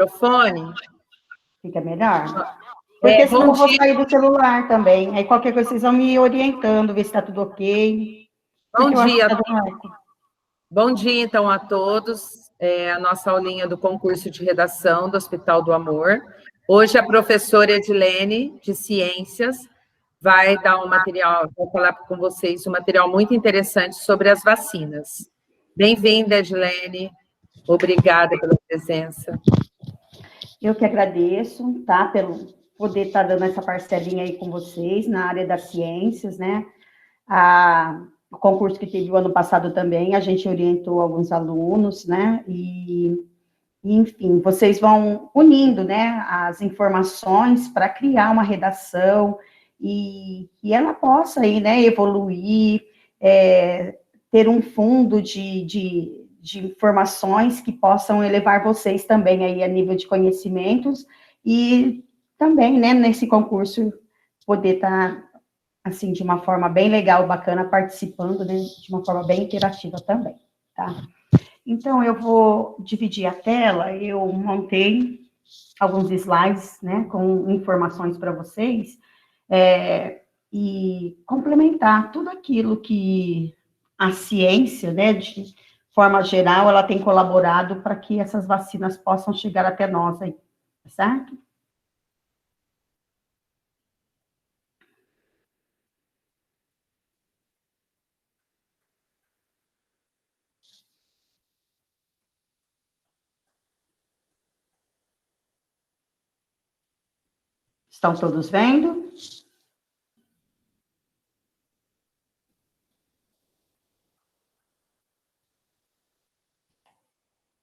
Microfone. Fica melhor? Porque senão eu vou sair do celular também. Aí qualquer coisa vocês vão me orientando, ver se está tudo ok. Bom dia. Bom dia, então, a todos. A nossa aulinha do concurso de redação do Hospital do Amor. Hoje a professora Edilene, de Ciências, vai dar um material, vou falar com vocês um material muito interessante sobre as vacinas. Bem-vinda, Edilene. Obrigada pela presença. Eu que agradeço, tá, pelo poder estar dando essa parcelinha aí com vocês na área das ciências, né? O concurso que teve o ano passado também, a gente orientou alguns alunos, né? Enfim, vocês vão unindo, né, as informações para criar uma redação e ela possa aí, né, evoluir, ter um fundo de informações que possam elevar vocês também aí a nível de conhecimentos e também, né, nesse concurso poder estar, assim, de uma forma bem legal, bacana, participando, né, de uma forma bem interativa também, tá? Então, eu vou dividir a tela, eu montei alguns slides, né, com informações para vocês, e complementar tudo aquilo que a ciência, né, de forma geral, ela tem colaborado para que essas vacinas possam chegar até nós aí, certo? Estão todos vendo?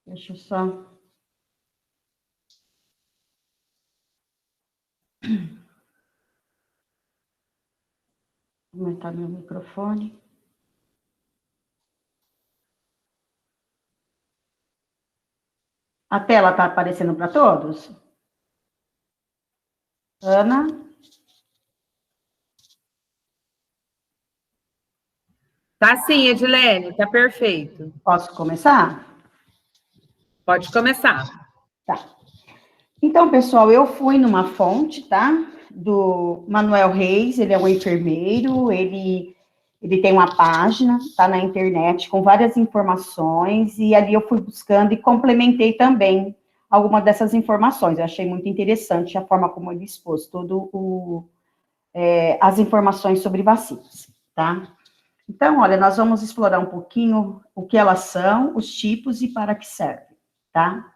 Deixa eu só... aumentar meu microfone. A tela está aparecendo para todos? Ana? Tá sim, Edilene, tá perfeito. Posso começar? Pode começar. Tá. Então, pessoal, eu fui numa fonte, tá? Do Manuel Reis, ele é um enfermeiro, ele tem uma página, tá na internet, com várias informações, e ali eu fui buscando e complementei também alguma dessas informações. Eu achei muito interessante a forma como ele expôs as informações sobre vacinas, tá? Então, olha, nós vamos explorar um pouquinho o que elas são, os tipos e para que servem, tá?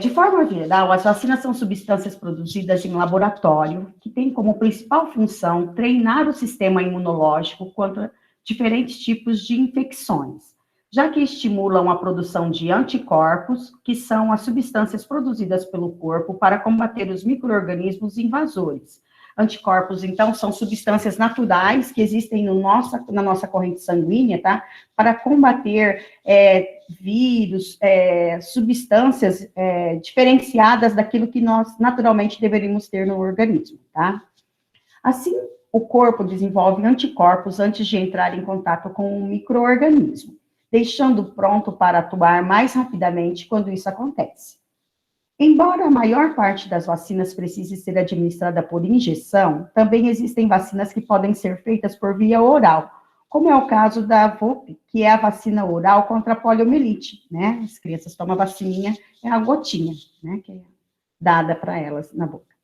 De forma geral, as vacinas são substâncias produzidas em laboratório que têm como principal função treinar o sistema imunológico contra diferentes tipos de infecções, já que estimulam a produção de anticorpos, que são as substâncias produzidas pelo corpo para combater os micro-organismos invasores. Anticorpos, então, são substâncias naturais que existem na nossa corrente sanguínea, tá? Para combater vírus, substâncias diferenciadas daquilo que nós naturalmente deveríamos ter no organismo, tá? Assim, o corpo desenvolve anticorpos antes de entrar em contato com um micro-organismo, deixando pronto para atuar mais rapidamente quando isso acontece. Embora a maior parte das vacinas precise ser administrada por injeção, também existem vacinas que podem ser feitas por via oral, como é o caso da VUP, que é a vacina oral contra a poliomielite, né? As crianças tomam a vacininha, é a gotinha, né? Que é dada para elas na boca.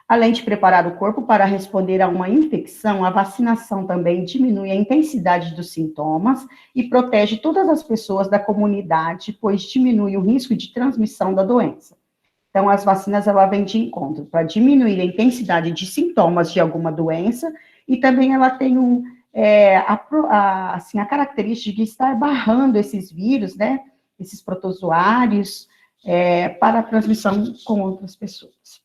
Além de preparar o corpo para responder a uma infecção, a vacinação também diminui a intensidade dos sintomas e protege todas as pessoas da comunidade, pois diminui o risco de transmissão da doença. Então, as vacinas, ela vem de encontro para diminuir a intensidade de sintomas de alguma doença e também ela tem a característica de estar barrando esses vírus, né, esses protozoários, para a transmissão com outras pessoas.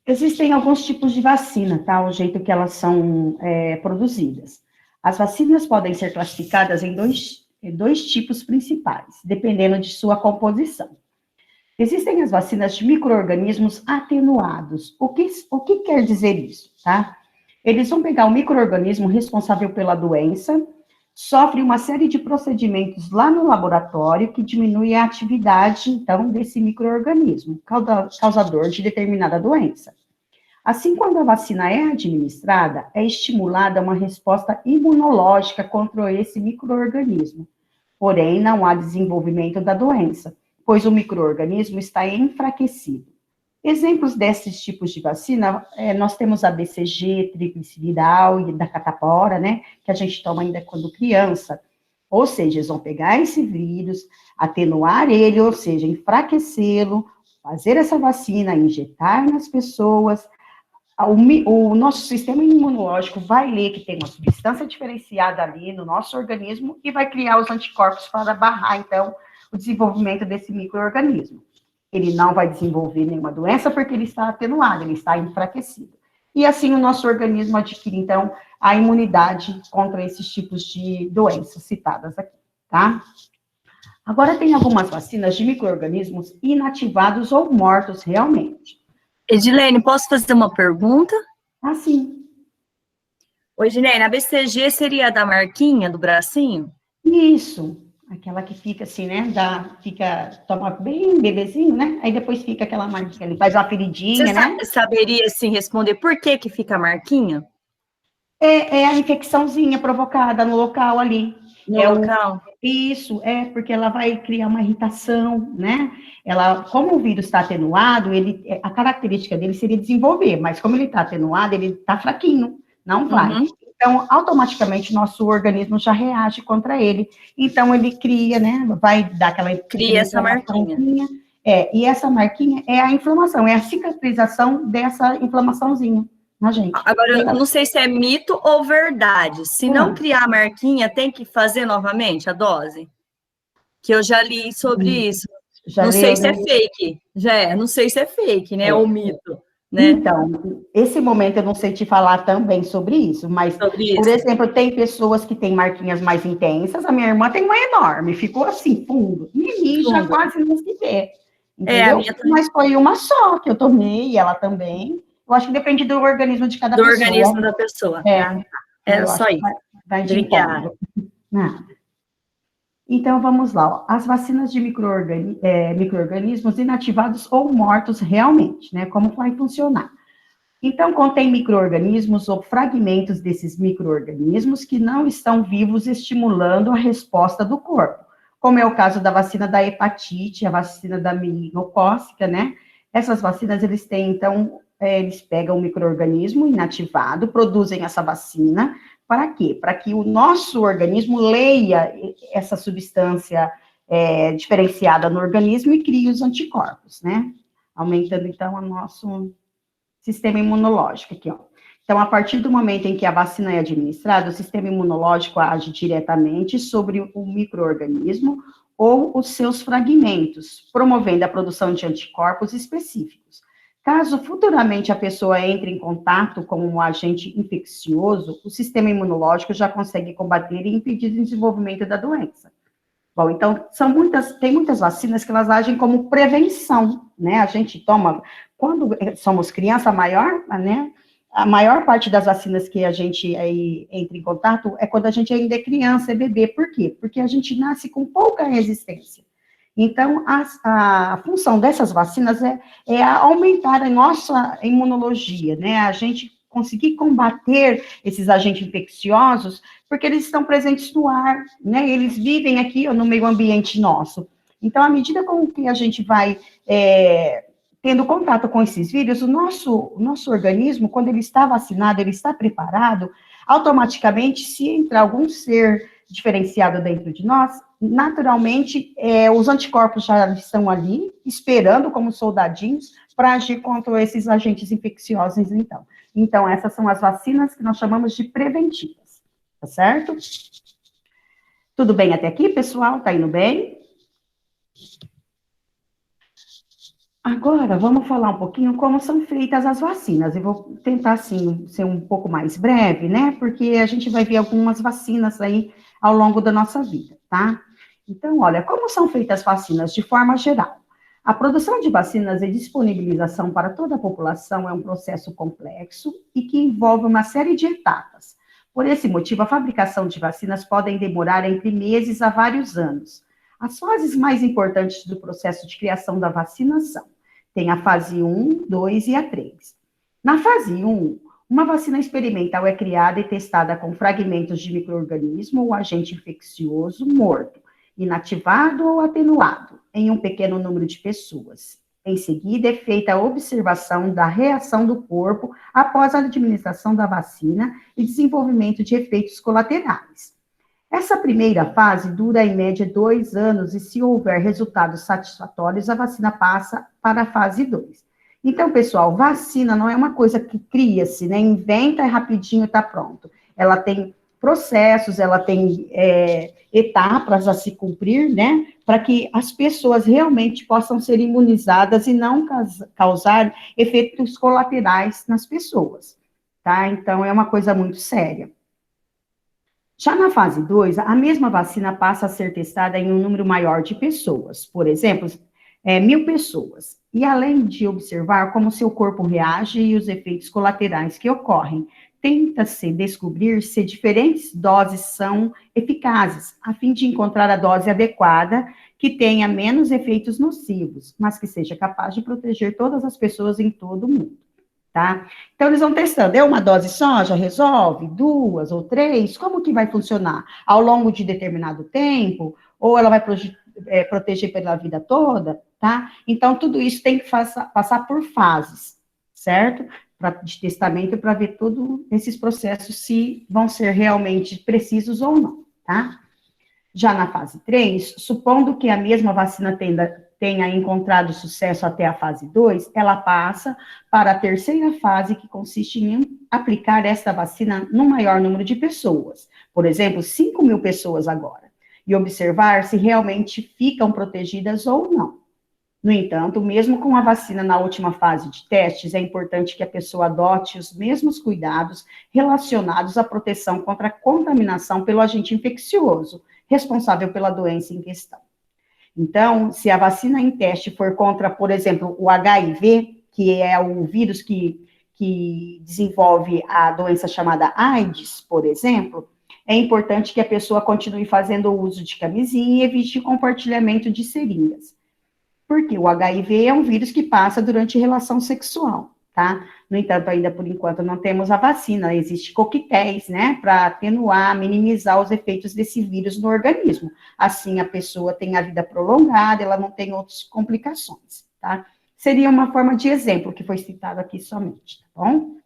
Existem alguns tipos de vacina, tá, o jeito que elas são produzidas. As vacinas podem ser classificadas em dois tipos principais, dependendo de sua composição. Existem as vacinas de micro-organismos atenuados. O que quer dizer isso, tá? Eles vão pegar o micro-organismo responsável pela doença, sofre uma série de procedimentos lá no laboratório que diminui a atividade, então, desse micro-organismo, causador de determinada doença. Assim, quando a vacina é administrada, é estimulada uma resposta imunológica contra esse micro-organismo. Porém, não há desenvolvimento da doença, pois o micro-organismo está enfraquecido. Exemplos desses tipos de vacina, nós temos a BCG, triplicidal e da catapora, né, que a gente toma ainda quando criança. Ou seja, eles vão pegar esse vírus, atenuar ele, ou seja, enfraquecê-lo, fazer essa vacina, injetar nas pessoas. O nosso sistema imunológico vai ler que tem uma substância diferenciada ali no nosso organismo e vai criar os anticorpos para barrar, então, o desenvolvimento desse micro-organismo. Ele não vai desenvolver nenhuma doença porque ele está atenuado, ele está enfraquecido. E assim o nosso organismo adquire, então, a imunidade contra esses tipos de doenças citadas aqui, tá? Agora, tem algumas vacinas de micro-organismos inativados ou mortos realmente. Edilene, posso fazer uma pergunta? Ah, sim. Oi, Edilene, a BCG seria a da marquinha, do bracinho? Isso. Aquela que fica assim, né? Toma bem bebezinho, né? Aí depois fica aquela marquinha, ele faz uma feridinha, né? Você saberia, assim, responder por que fica a marquinha? É a infecçãozinha provocada no local ali. No local? Isso, porque ela vai criar uma irritação, né? Como o vírus está atenuado, a característica dele seria desenvolver, mas como ele está atenuado, ele está fraquinho, não vai. Uhum. Então, automaticamente, nosso organismo já reage contra ele. Então, ele cria, né? Vai dar aquela... Cria essa marquinha. E essa marquinha é a inflamação, é a cicatrização dessa inflamaçãozinha na gente. Agora, eu não sei se é mito ou verdade. Se não criar a marquinha, tem que fazer novamente a dose? Que eu já li sobre isso. Não sei se é fake. Não sei se é fake, né? Ou mito. Né? Então, esse momento eu não sei te falar também sobre isso, mas, por exemplo, tem pessoas que têm marquinhas mais intensas, a minha irmã tem uma enorme, ficou assim, fundo, e já quase não se vê, entendeu? Mas foi uma só que eu tomei, e ela também, eu acho que depende do organismo de cada pessoa. Do organismo da pessoa. É só isso. Obrigada. Nada. Então, vamos lá. As vacinas de micro-organismos inativados ou mortos realmente, né? Como vai funcionar? Então, contém micro-organismos ou fragmentos desses micro-organismos que não estão vivos, estimulando a resposta do corpo, como é o caso da vacina da hepatite, a vacina da meningocócica, né? Essas vacinas, eles têm, então, eles pegam o micro-organismo inativado, produzem essa vacina. Para quê? Para que o nosso organismo leia essa substância diferenciada no organismo e crie os anticorpos, né? Aumentando, então, o nosso sistema imunológico aqui, ó. Então, a partir do momento em que a vacina é administrada, o sistema imunológico age diretamente sobre o micro-organismo ou os seus fragmentos, promovendo a produção de anticorpos específicos. Caso futuramente a pessoa entre em contato com um agente infeccioso, o sistema imunológico já consegue combater e impedir o desenvolvimento da doença. Bom, então, tem muitas vacinas que elas agem como prevenção, né? A gente toma, quando somos criança, a maior parte das vacinas que a gente aí entra em contato é quando a gente ainda é criança, é bebê. Por quê? Porque a gente nasce com pouca resistência. Então, a função dessas vacinas é aumentar a nossa imunologia, né? A gente conseguir combater esses agentes infecciosos, porque eles estão presentes no ar, né? Eles vivem aqui no meio ambiente nosso. Então, à medida com que a gente vai tendo contato com esses vírus, o nosso organismo, quando ele está vacinado, ele está preparado, automaticamente, se entrar algum ser diferenciado dentro de nós, naturalmente, os anticorpos já estão ali, esperando como soldadinhos, para agir contra esses agentes infecciosos, então. Então, essas são as vacinas que nós chamamos de preventivas, tá certo? Tudo bem até aqui, pessoal? Tá indo bem? Agora, vamos falar um pouquinho como são feitas as vacinas. Eu vou tentar, assim, ser um pouco mais breve, né? Porque a gente vai ver algumas vacinas aí ao longo da nossa vida, tá? Então, olha, como são feitas as vacinas de forma geral? A produção de vacinas e disponibilização para toda a população é um processo complexo e que envolve uma série de etapas. Por esse motivo, a fabricação de vacinas podem demorar entre meses a vários anos. As fases mais importantes do processo de criação da vacina são: tem a fase 1, 2 e a 3. Na fase 1, uma vacina experimental é criada e testada com fragmentos de micro-organismo ou agente infeccioso morto, inativado ou atenuado, em um pequeno número de pessoas. Em seguida, é feita a observação da reação do corpo após a administração da vacina e desenvolvimento de efeitos colaterais. Essa primeira fase dura, em média, 2 anos e, se houver resultados satisfatórios, a vacina passa para a fase 2. Então, pessoal, vacina não é uma coisa que cria-se, né? Inventa e rapidinho está pronto. Ela tem processos, ela tem etapas a se cumprir, né? Para que as pessoas realmente possam ser imunizadas e não causar efeitos colaterais nas pessoas, tá? Então, é uma coisa muito séria. Já na fase 2, a mesma vacina passa a ser testada em um número maior de pessoas, por exemplo, 1.000 pessoas, e além de observar como seu corpo reage e os efeitos colaterais que ocorrem, tenta-se descobrir se diferentes doses são eficazes, a fim de encontrar a dose adequada que tenha menos efeitos nocivos, mas que seja capaz de proteger todas as pessoas em todo o mundo. Tá? Então, eles vão testando, uma dose só já resolve? 2 ou 3? Como que vai funcionar? Ao longo de determinado tempo? Ou ela vai proteger pela vida toda? Tá? Então, tudo isso tem que passar por fases, certo? De testamento para ver todos esses processos se vão ser realmente precisos ou não, tá? Já na fase 3, supondo que a mesma vacina tenha encontrado sucesso até a fase 2, ela passa para a terceira fase, que consiste em aplicar esta vacina no maior número de pessoas, por exemplo, 5.000 pessoas agora, e observar se realmente ficam protegidas ou não. No entanto, mesmo com a vacina na última fase de testes, é importante que a pessoa adote os mesmos cuidados relacionados à proteção contra a contaminação pelo agente infeccioso, responsável pela doença em questão. Então, se a vacina em teste for contra, por exemplo, o HIV, que é o vírus que desenvolve a doença chamada AIDS, por exemplo, é importante que a pessoa continue fazendo o uso de camisinha e evite o compartilhamento de seringas. Porque o HIV é um vírus que passa durante relação sexual, tá? No entanto, ainda por enquanto não temos a vacina, existem coquetéis, né, para atenuar, minimizar os efeitos desse vírus no organismo. Assim, a pessoa tem a vida prolongada, ela não tem outras complicações, tá? Seria uma forma de exemplo que foi citado aqui somente, tá bom?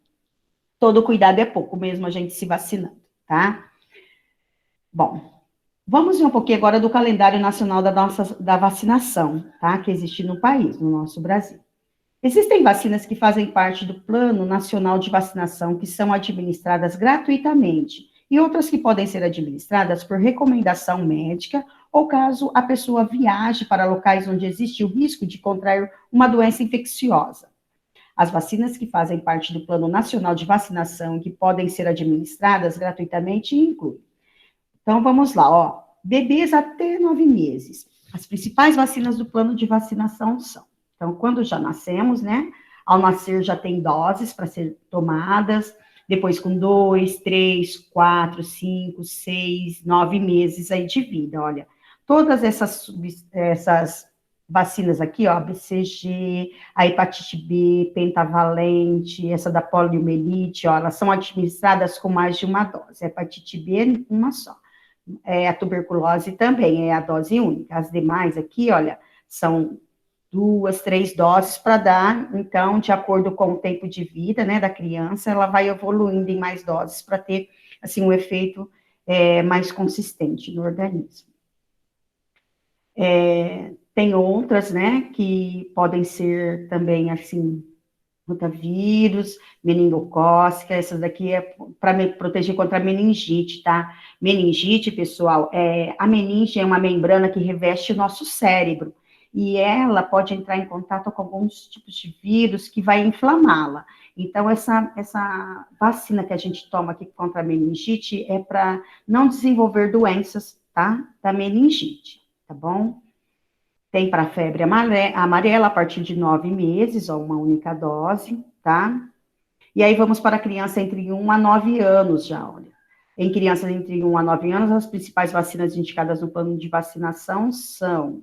Todo cuidado é pouco, mesmo a gente se vacinando, tá? Bom, vamos ver um pouquinho agora do calendário nacional da vacinação, tá? Que existe no país, no nosso Brasil. Existem vacinas que fazem parte do Plano Nacional de Vacinação, que são administradas gratuitamente, e outras que podem ser administradas por recomendação médica, ou caso a pessoa viaje para locais onde existe o risco de contrair uma doença infecciosa. As vacinas que fazem parte do Plano Nacional de Vacinação e que podem ser administradas gratuitamente incluem. Então, vamos lá, ó. Bebês até 9 meses. As principais vacinas do plano de vacinação são: então, quando já nascemos, né? Ao nascer já tem doses para ser tomadas, depois com 2, 3, 4, 5, 6, 9 meses aí de vida, olha. Todas essas vacinas aqui, ó, BCG, a hepatite B, pentavalente, essa da poliomielite, ó, elas são administradas com mais de uma dose. A hepatite B, uma só. A tuberculose também é a dose única. As demais aqui, olha, são 2, 3 doses para dar, então, de acordo com o tempo de vida, né, da criança, ela vai evoluindo em mais doses para ter, assim, um efeito mais consistente no organismo. Tem outras, né, que podem ser também, assim, rotavírus, meningocócica, essas daqui é para me proteger contra a meningite, tá? Meningite, pessoal, a meninge é uma membrana que reveste o nosso cérebro, e ela pode entrar em contato com alguns tipos de vírus que vai inflamá-la. Então, essa vacina que a gente toma aqui contra a meningite é para não desenvolver doenças, tá? Da meningite, tá bom? Tem para febre amarela a partir de 9 meses, ou uma única dose, tá? E aí vamos para a criança entre 1 a 9 anos já, olha. Em crianças entre 1 a 9 anos, as principais vacinas indicadas no plano de vacinação são,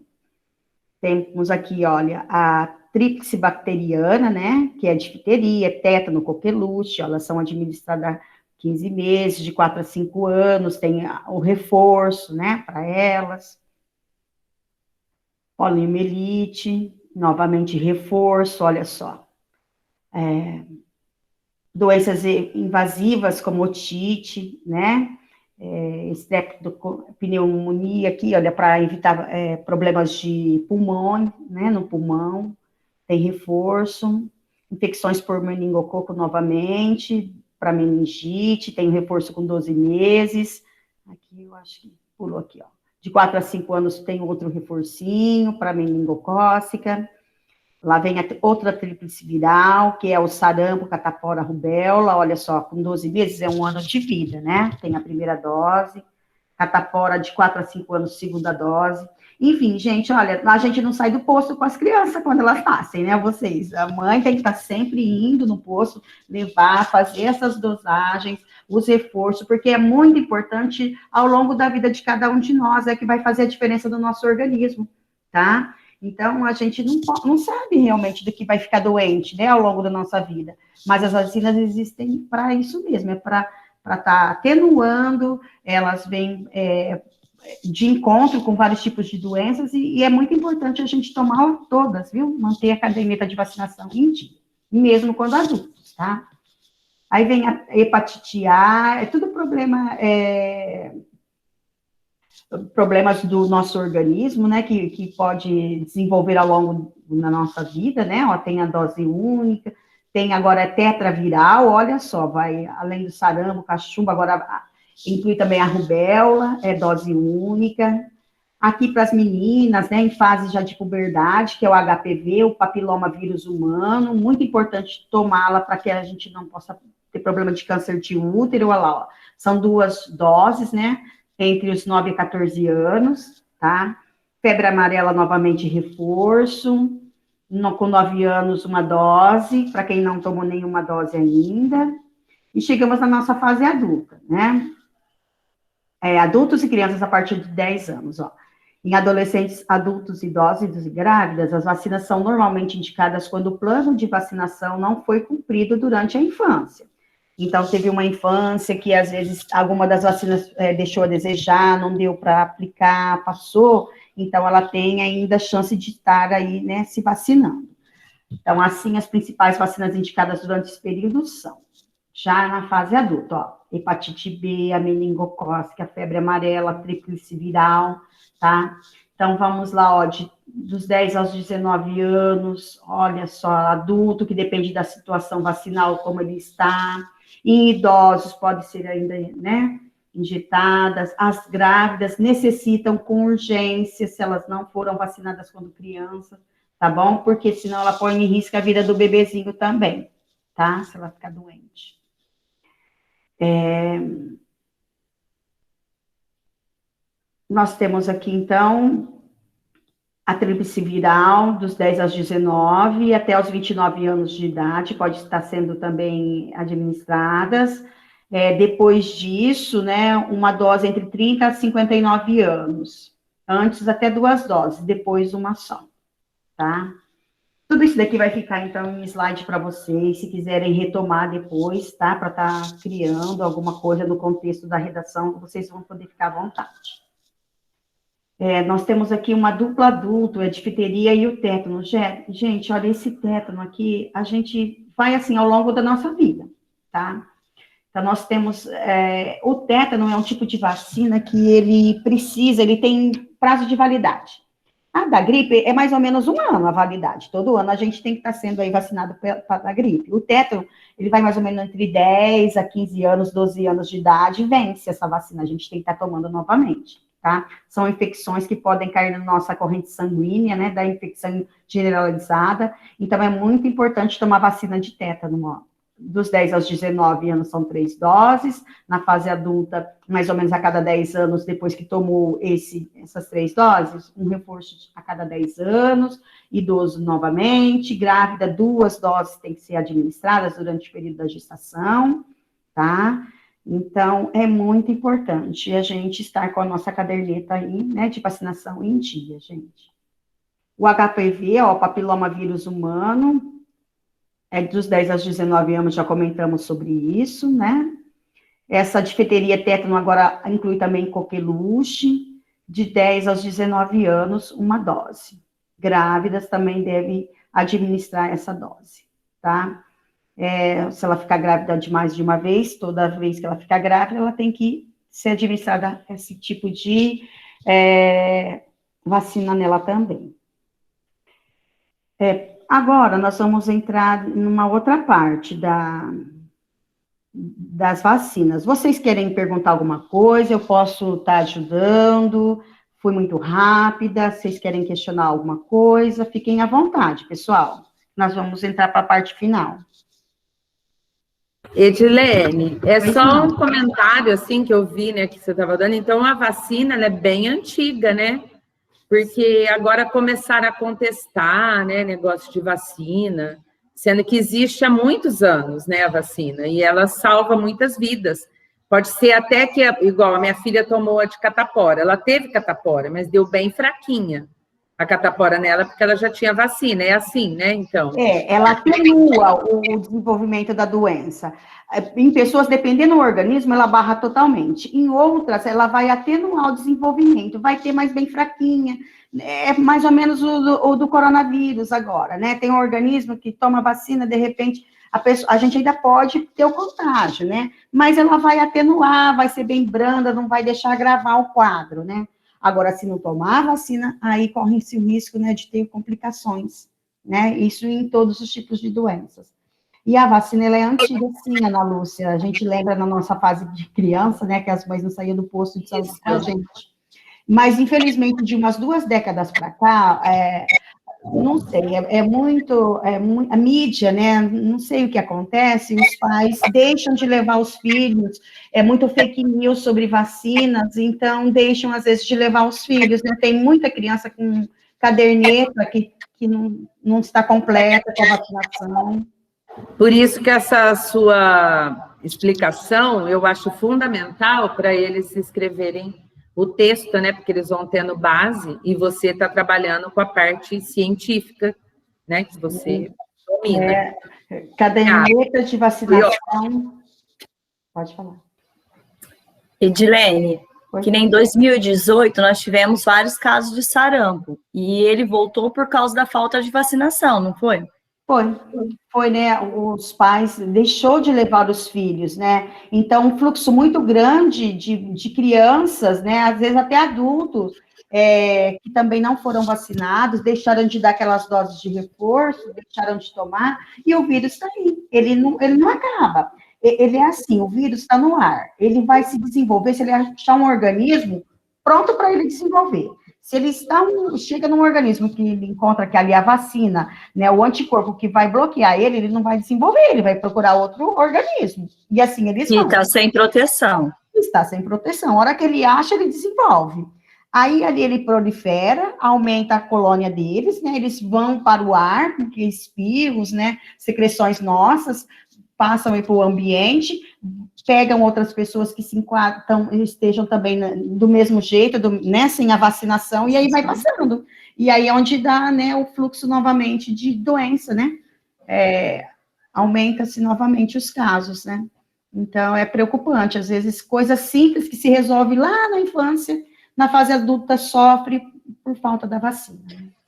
temos aqui, olha, a tríplice bacteriana, né, que é difteria, tétano, coqueluche, elas são administradas 15 meses, de 4 a 5 anos, tem o reforço, né, para elas. Poliomielite, novamente reforço, olha só. Doenças invasivas como otite, né, pneumonia aqui, olha, para evitar problemas de pulmão, né, no pulmão, tem reforço. Infecções por meningococo novamente, para meningite, tem reforço com 12 meses. Aqui eu acho que pulou aqui, ó. De 4 a 5 anos tem outro reforcinho para meningocócica. Lá vem outra tríplice viral, que é o sarampo, catapora, rubéola. Olha só, com 12 meses é 1 ano de vida, né? Tem a primeira dose. Catapora de 4 a 5 anos, segunda dose. Enfim, gente, olha, a gente não sai do posto com as crianças quando elas nascem, né? Vocês, a mãe tem que estar sempre indo no posto, levar, fazer essas dosagens, os reforços, porque é muito importante ao longo da vida de cada um de nós, é que vai fazer a diferença do nosso organismo, tá? Então, a gente não sabe realmente do que vai ficar doente, né, ao longo da nossa vida, mas as vacinas existem para isso mesmo, é para estar atenuando, elas vêm de encontro com vários tipos de doenças, e é muito importante a gente tomar todas, viu? Manter a caderneta de vacinação em dia, mesmo quando adultos, tá? Aí vem a hepatite A, é tudo problemas do nosso organismo, né, que pode desenvolver ao longo da nossa vida, né, ó, tem a dose única, tem agora a tetraviral, olha só, vai além do sarampo, cachumba, agora inclui também a rubéola, é dose única. Aqui para as meninas, né, em fase já de puberdade, que é o HPV, o papiloma vírus humano, muito importante tomá-la para que a gente não possa ter problema de câncer de útero, olha lá, ó. São 2 doses, né, entre os 9 e 14 anos, tá? Febre amarela, novamente, reforço. Com 9 anos, 1 dose, para quem não tomou nenhuma dose ainda. E chegamos na nossa fase adulta, né? Adultos e crianças a partir de 10 anos, ó. Em adolescentes, adultos, idosos e grávidas, as vacinas são normalmente indicadas quando o plano de vacinação não foi cumprido durante a infância. Então, teve uma infância que, às vezes, alguma das vacinas deixou a desejar, não deu para aplicar, passou, então ela tem ainda chance de estar aí, né, se vacinando. Então, assim, as principais vacinas indicadas durante esse período são, já na fase adulta, ó, hepatite B, a meningocócica, a febre amarela, a tríplice viral, tá? Então, vamos lá, ó, dos 10 aos 19 anos, olha só, adulto, que depende da situação vacinal, como ele está. Em idosos, pode ser ainda, né, injetadas. As grávidas necessitam com urgência, se elas não foram vacinadas quando crianças, tá bom? Porque senão ela põe em risco a vida do bebezinho também, tá? Se ela ficar doente. Nós temos aqui, então, a tríplice viral, dos 10 aos 19, até os 29 anos de idade, pode estar sendo também administradas. Depois disso, né, uma dose entre 30 a 59 anos. Antes, até 2 doses, depois uma só, tá? Tudo isso daqui vai ficar, então, em slide para vocês, se quiserem retomar depois, tá? Para estar criando alguma coisa no contexto da redação, vocês vão poder ficar à vontade. Nós temos aqui uma dupla adulto, a difteria e o tétano. Gente, olha, esse tétano aqui, a gente vai, assim, ao longo da nossa vida, tá? Então, nós temos, o tétano é um tipo de vacina que ele tem prazo de validade. A da gripe é mais ou menos 1 ano a validade. Todo ano a gente tem que estar sendo aí vacinado para a gripe. O tétano, ele vai mais ou menos entre 10 a 15 anos, 12 anos de idade, e vence essa vacina, a gente tem que estar tomando novamente, tá? São infecções que podem cair na nossa corrente sanguínea, né, da infecção generalizada. Então, é muito importante tomar vacina de tétano, ó. Dos 10 aos 19 anos são 3 doses, na fase adulta, mais ou menos a cada 10 anos, depois que tomou essas 3 doses, um reforço a cada 10 anos, idoso novamente, grávida, 2 doses têm que ser administradas durante o período da gestação, tá? Então, é muito importante a gente estar com a nossa caderneta aí, né, de vacinação em dia, gente. O HPV, ó, o papilomavírus humano, é dos 10 aos 19 anos, já comentamos sobre isso, né? Essa difteria tétano agora inclui também coqueluche, de 10 aos 19 anos, uma dose. Grávidas também devem administrar essa dose, tá? Se ela ficar grávida de mais de uma vez, toda vez que ela ficar grávida, ela tem que ser administrada esse tipo de vacina nela também. Agora, nós vamos entrar numa outra parte das vacinas. Vocês querem perguntar alguma coisa? Eu posso estar ajudando? Fui muito rápida? Vocês querem questionar alguma coisa? Fiquem à vontade, pessoal. Nós vamos entrar para a parte final. Edilene, só um comentário, assim, que eu vi, né, que você estava dando. Então, a vacina, ela é bem antiga, né? Porque agora começaram a contestar, né, negócio de vacina, sendo que existe há muitos anos, né, a vacina, e ela salva muitas vidas. Pode ser até que, igual a minha filha tomou a de catapora, ela teve catapora, mas deu bem fraquinha a catapora nela, porque ela já tinha vacina, é assim, né, então? Ela atenua o desenvolvimento da doença. Em pessoas, dependendo do organismo, ela barra totalmente. Em outras, ela vai atenuar o desenvolvimento, vai ter mais bem fraquinha. É mais ou menos o do coronavírus agora, né? Tem um organismo que toma vacina, de repente, a gente ainda pode ter o contágio, né? Mas ela vai atenuar, vai ser bem branda, não vai deixar agravar o quadro, né? Agora, se não tomar a vacina, aí corre-se o risco, né, de ter complicações, né? Isso em todos os tipos de doenças. E a vacina, ela é antiga, sim, Ana Lúcia. A gente lembra na nossa fase de criança, né, que as mães não saíam do posto de saúde com a gente. Mas, infelizmente, de umas 2 décadas para cá, não sei, a mídia, né, não sei o que acontece, os pais deixam de levar os filhos, muito fake news sobre vacinas, então deixam, às vezes, de levar os filhos, né, tem muita criança com caderneta que não está completa com a vacinação. Por isso que essa sua explicação, eu acho fundamental para eles escreverem o texto, né? Porque eles vão tendo base e você está trabalhando com a parte científica, né? Que você domina. Caderneta de vacinação. Pode falar. Edilene, que nem em 2018 nós tivemos vários casos de sarampo e ele voltou por causa da falta de vacinação, não foi? Foi, né, os pais deixou de levar os filhos, né, então um fluxo muito grande de crianças, né, às vezes até adultos, que também não foram vacinados, deixaram de dar aquelas doses de reforço, deixaram de tomar, e o vírus está aí, ele não acaba, ele é assim, o vírus está no ar, ele vai se desenvolver, se ele achar um organismo pronto para ele desenvolver. Se ele chega num organismo que ele encontra que ali a vacina, né, o anticorpo que vai bloquear ele não vai desenvolver, ele vai procurar outro organismo. E assim eles vão. E está sem proteção. Está sem proteção. A hora que ele acha, ele desenvolve. Aí ali ele prolifera, aumenta a colônia deles, né, eles vão para o ar, porque espirros, né, secreções nossas, passam para o ambiente, pegam outras pessoas que se enquadram, estejam também do mesmo jeito, né, sem a vacinação, e aí vai passando. E aí é onde dá, né, o fluxo novamente de doença, né? Aumenta-se novamente os casos, né? Então, é preocupante. Às vezes, coisas simples que se resolve lá na infância, na fase adulta, sofre por falta da vacina.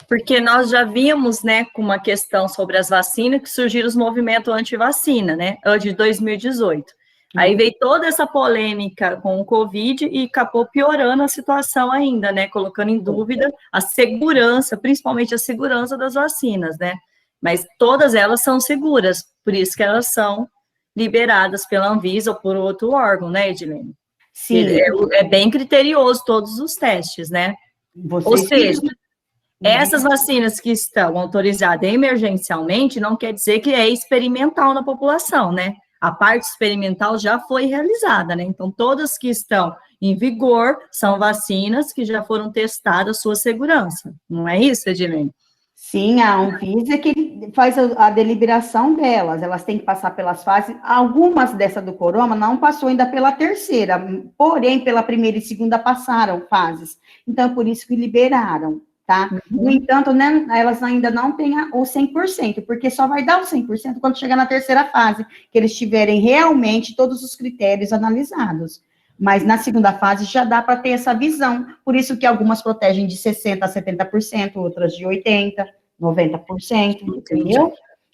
Porque nós já vimos, né, com uma questão sobre as vacinas, que surgiram os movimentos anti-vacina, né, de 2018. Aí veio toda essa polêmica com o Covid e acabou piorando a situação ainda, né, colocando em dúvida a segurança, principalmente a segurança das vacinas, né, mas todas elas são seguras, por isso que elas são liberadas pela Anvisa ou por outro órgão, né, Edilene? Sim. É bem criterioso todos os testes, né? Ou seja, essas vacinas que estão autorizadas emergencialmente não quer dizer que é experimental na população, né? A parte experimental já foi realizada, né? Então, todas que estão em vigor são vacinas que já foram testadas sua segurança. Não é isso, Edilene? Sim, a Anvisa que faz a deliberação delas, elas têm que passar pelas fases, algumas dessa do corona não passou ainda pela terceira, porém, pela primeira e segunda passaram fases, então, por isso que liberaram, tá? No entanto, né, elas ainda não têm o 100%, porque só vai dar o 100% quando chegar na terceira fase, que eles tiverem realmente todos os critérios analisados. Mas na segunda fase já dá para ter essa visão, por isso que algumas protegem de 60% a 70%, outras de 80%, 90%, entendeu?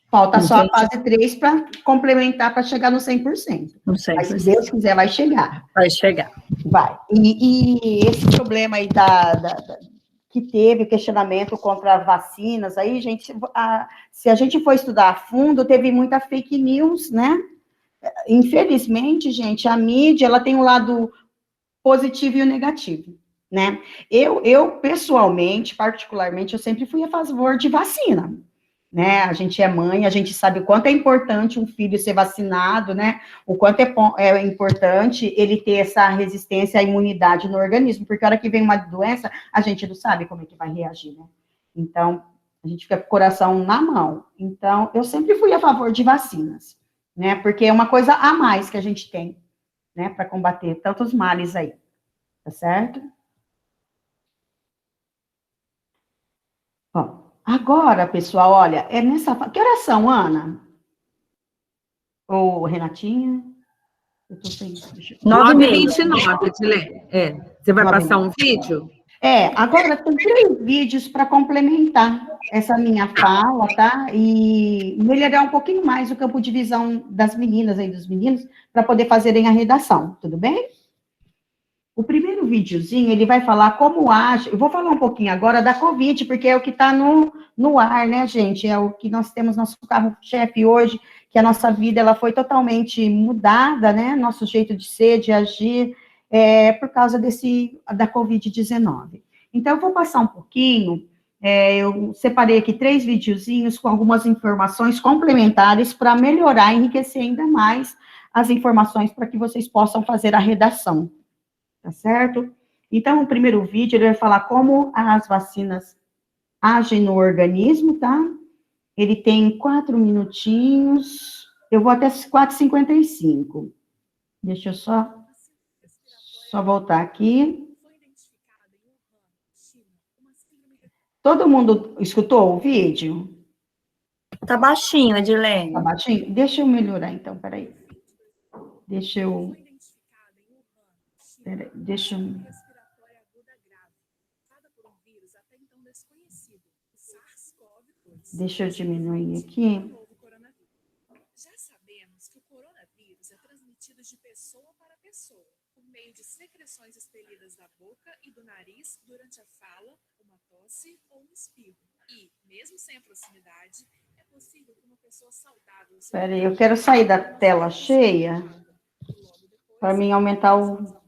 Falta só a fase 3 para complementar, para chegar no 100%. Mas se Deus quiser, vai chegar. Vai chegar. Vai. E esse problema aí que teve questionamento contra vacinas, aí, gente, se a gente for estudar a fundo, teve muita fake news, né? Infelizmente, gente, a mídia, ela tem um lado positivo e o negativo, né? Eu pessoalmente, particularmente, eu sempre fui a favor de vacina, né? A gente é mãe, a gente sabe o quanto é importante um filho ser vacinado, né? O quanto é importante ele ter essa resistência à imunidade no organismo, porque a hora que vem uma doença, a gente não sabe como é que vai reagir, né? Então, a gente fica com o coração na mão. Então, eu sempre fui a favor de vacinas, né? Porque é uma coisa a mais que a gente tem, né? Para combater tantos males aí, tá certo? Bom, agora, pessoal, olha, é nessa... Que horas são, Ana? Ou Renatinha? Eu tô sem... 9h29, Edilene. Você vai passar um vídeo? Agora tem 3 vídeos para complementar essa minha fala, tá? E melhorar um pouquinho mais o campo de visão das meninas e dos meninos, para poder fazerem a redação, tudo bem? O primeiro videozinho, ele vai falar como age... Eu vou falar um pouquinho agora da Covid, porque é o que está no ar, né, gente? É o que nós temos, nosso carro-chefe hoje, que a nossa vida, ela foi totalmente mudada, né? Nosso jeito de ser, de agir, por causa da Covid-19. Então, eu vou passar um pouquinho, eu separei aqui 3 videozinhos com algumas informações complementares para melhorar, enriquecer ainda mais as informações para que vocês possam fazer a redação. Tá certo? Então, o primeiro vídeo, ele vai falar como as vacinas agem no organismo, tá? Ele tem 4 minutinhos, eu vou até 4h55. Deixa eu só voltar aqui. Todo mundo escutou o vídeo? Tá baixinho, Edilene. Tá baixinho? Deixa eu melhorar, então, peraí. Deixa eu... Deixa eu diminuir aqui. Já sabemos que o coronavírus é transmitido de pessoa para pessoa, por meio de secreções expelidas da boca e do nariz durante a fala, uma tosse ou um espirro. E, mesmo sem a proximidade, é possível que uma pessoa saudável... Espera aí, eu quero sair da tela cheia para mim aumentar o...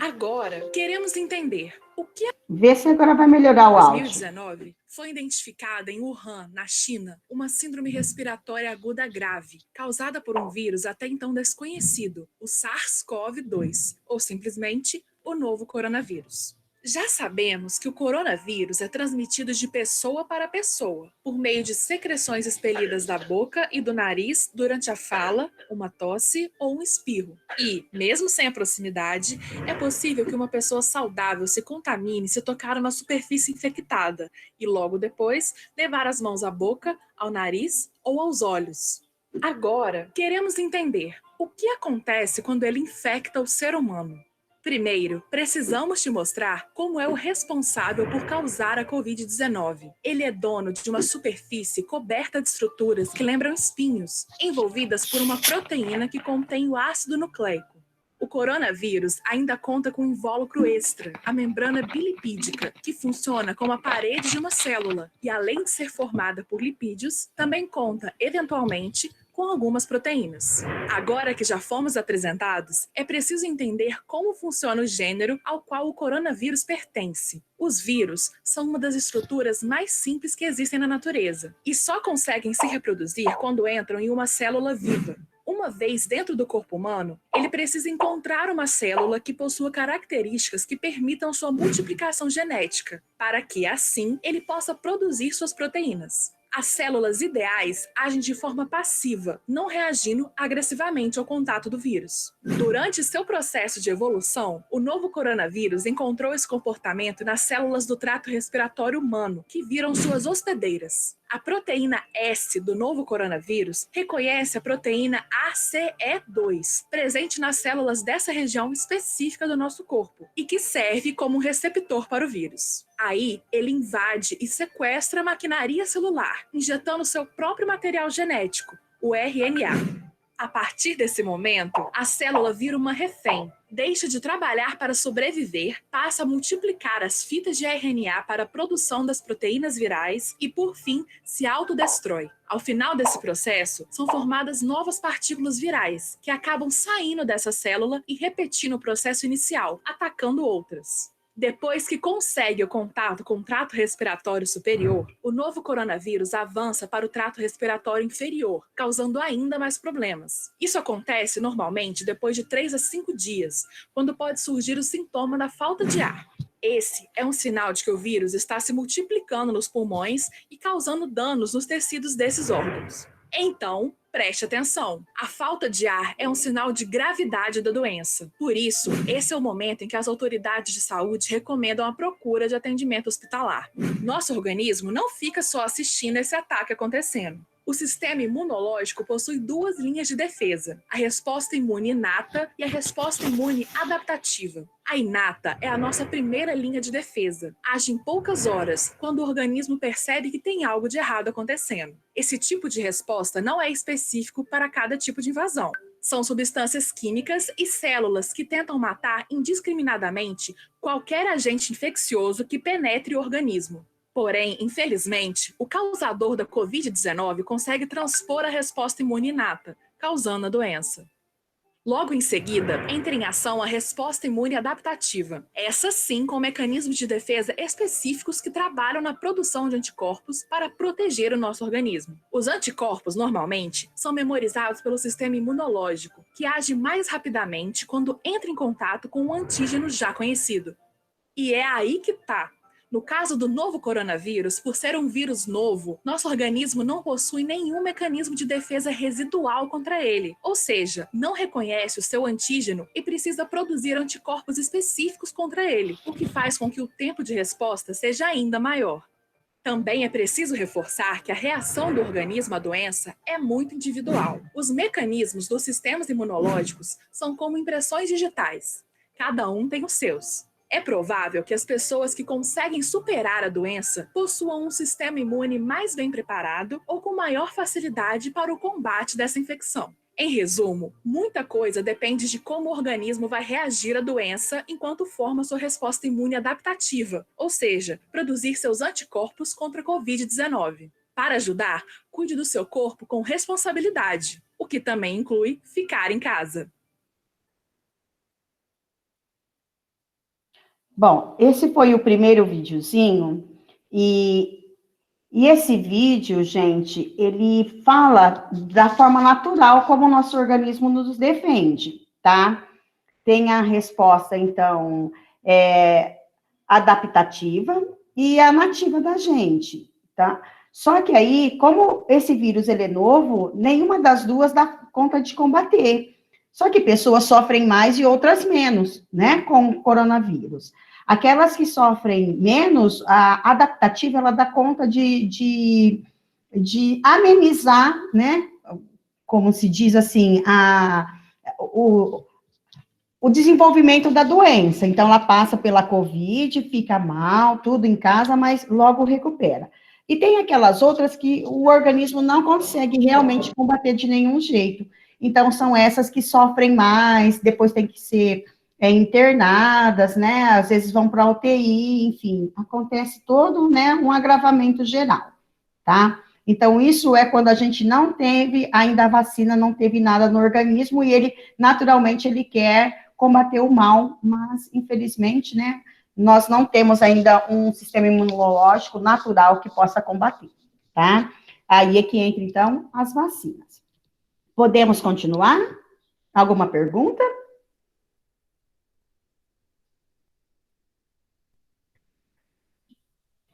Agora, queremos entender o que Vê se agora vai melhorar o áudio. Em 2019, foi identificada em Wuhan, na China, uma síndrome respiratória aguda grave, causada por um vírus até então desconhecido, o SARS-CoV-2, ou simplesmente o novo coronavírus. Já sabemos que o coronavírus é transmitido de pessoa para pessoa, por meio de secreções expelidas da boca e do nariz durante a fala, uma tosse ou um espirro. E, mesmo sem a proximidade, é possível que uma pessoa saudável se contamine se tocar uma superfície infectada e, logo depois, levar as mãos à boca, ao nariz ou aos olhos. Agora, queremos entender o que acontece quando ele infecta o ser humano. Primeiro, precisamos te mostrar como é o responsável por causar a Covid-19. Ele é dono de uma superfície coberta de estruturas que lembram espinhos, envolvidas por uma proteína que contém o ácido nucleico. O coronavírus ainda conta com um invólucro extra, a membrana bilipídica, que funciona como a parede de uma célula e, além de ser formada por lipídios, também conta, eventualmente, com algumas proteínas. Agora que já fomos apresentados, é preciso entender como funciona o gênero ao qual o coronavírus pertence. Os vírus são uma das estruturas mais simples que existem na natureza e só conseguem se reproduzir quando entram em uma célula viva. Uma vez dentro do corpo humano, ele precisa encontrar uma célula que possua características que permitam sua multiplicação genética, para que, assim, ele possa produzir suas proteínas. As células ideais agem de forma passiva, não reagindo agressivamente ao contato do vírus. Durante seu processo de evolução, o novo coronavírus encontrou esse comportamento nas células do trato respiratório humano, que viram suas hospedeiras. A proteína S do novo coronavírus reconhece a proteína ACE2, presente nas células dessa região específica do nosso corpo, e que serve como um receptor para o vírus. Aí, ele invade e sequestra a maquinaria celular, injetando seu próprio material genético, o RNA. A partir desse momento, a célula vira uma refém, deixa de trabalhar para sobreviver, passa a multiplicar as fitas de RNA para a produção das proteínas virais e, por fim, se autodestrói. Ao final desse processo, são formadas novas partículas virais, que acabam saindo dessa célula e repetindo o processo inicial, atacando outras. Depois que consegue o contato com o trato respiratório superior, o novo coronavírus avança para o trato respiratório inferior, causando ainda mais problemas. Isso acontece normalmente depois de 3 a 5 dias, quando pode surgir o sintoma da falta de ar. Esse é um sinal de que o vírus está se multiplicando nos pulmões e causando danos nos tecidos desses órgãos. Então, preste atenção. A falta de ar é um sinal de gravidade da doença. Por isso, esse é o momento em que as autoridades de saúde recomendam a procura de atendimento hospitalar. Nosso organismo não fica só assistindo esse ataque acontecendo. O sistema imunológico possui 2 linhas de defesa, a resposta imune inata e a resposta imune adaptativa. A inata é a nossa primeira linha de defesa. Age em poucas horas, quando o organismo percebe que tem algo de errado acontecendo. Esse tipo de resposta não é específico para cada tipo de invasão. São substâncias químicas e células que tentam matar indiscriminadamente qualquer agente infeccioso que penetre o organismo. Porém, infelizmente, o causador da Covid-19 consegue transpor a resposta imune inata, causando a doença. Logo em seguida, entra em ação a resposta imune adaptativa. Essa sim com mecanismos de defesa específicos que trabalham na produção de anticorpos para proteger o nosso organismo. Os anticorpos, normalmente, são memorizados pelo sistema imunológico, que age mais rapidamente quando entra em contato com um antígeno já conhecido. E é aí que tá. No caso do novo coronavírus, por ser um vírus novo, nosso organismo não possui nenhum mecanismo de defesa residual contra ele, ou seja, não reconhece o seu antígeno e precisa produzir anticorpos específicos contra ele, o que faz com que o tempo de resposta seja ainda maior. Também é preciso reforçar que a reação do organismo à doença é muito individual. Os mecanismos dos sistemas imunológicos são como impressões digitais. Cada um tem os seus. É provável que as pessoas que conseguem superar a doença possuam um sistema imune mais bem preparado ou com maior facilidade para o combate dessa infecção. Em resumo, muita coisa depende de como o organismo vai reagir à doença enquanto forma sua resposta imune adaptativa, ou seja, produzir seus anticorpos contra a Covid-19. Para ajudar, cuide do seu corpo com responsabilidade, o que também inclui ficar em casa. Bom, esse foi o primeiro videozinho, e esse vídeo, gente, ele fala da forma natural como o nosso organismo nos defende, tá? Tem a resposta, então, adaptativa e a nativa da gente, tá? Só que aí, como esse vírus ele é novo, nenhuma das duas dá conta de combater. Só que pessoas sofrem mais e outras menos, né, com o coronavírus. Aquelas que sofrem menos, a adaptativa, ela dá conta de amenizar, né, como se diz assim, o desenvolvimento da doença. Então, ela passa pela Covid, fica mal, tudo em casa, mas logo recupera. E tem aquelas outras que o organismo não consegue realmente combater de nenhum jeito. Então, são essas que sofrem mais, depois tem que ser internadas, né? Às vezes vão para a UTI, enfim, acontece todo, né, um agravamento geral, tá? Então, isso é quando a gente não teve ainda a vacina, não teve nada no organismo, e ele, naturalmente, ele quer combater o mal, mas, infelizmente, né, nós não temos ainda um sistema imunológico natural que possa combater, tá? Aí é que entra, então, as vacinas. Podemos continuar? Alguma pergunta?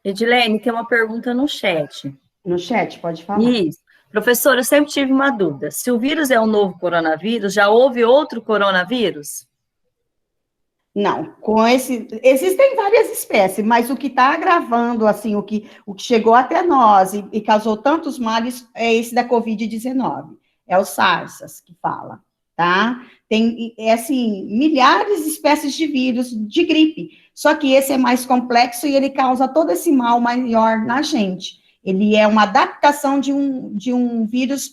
Edilene, tem uma pergunta no chat. No chat, pode falar. Isso. Professora, eu sempre tive uma dúvida. Se o vírus é o novo coronavírus, já houve outro coronavírus? Não, existem várias espécies, mas o que está agravando, assim, o que chegou até nós e causou tantos males é esse da Covid-19, é o SARS que fala, tá? Tem, assim, milhares de espécies de vírus de gripe, só que esse é mais complexo e ele causa todo esse mal maior na gente. Ele é uma adaptação de um vírus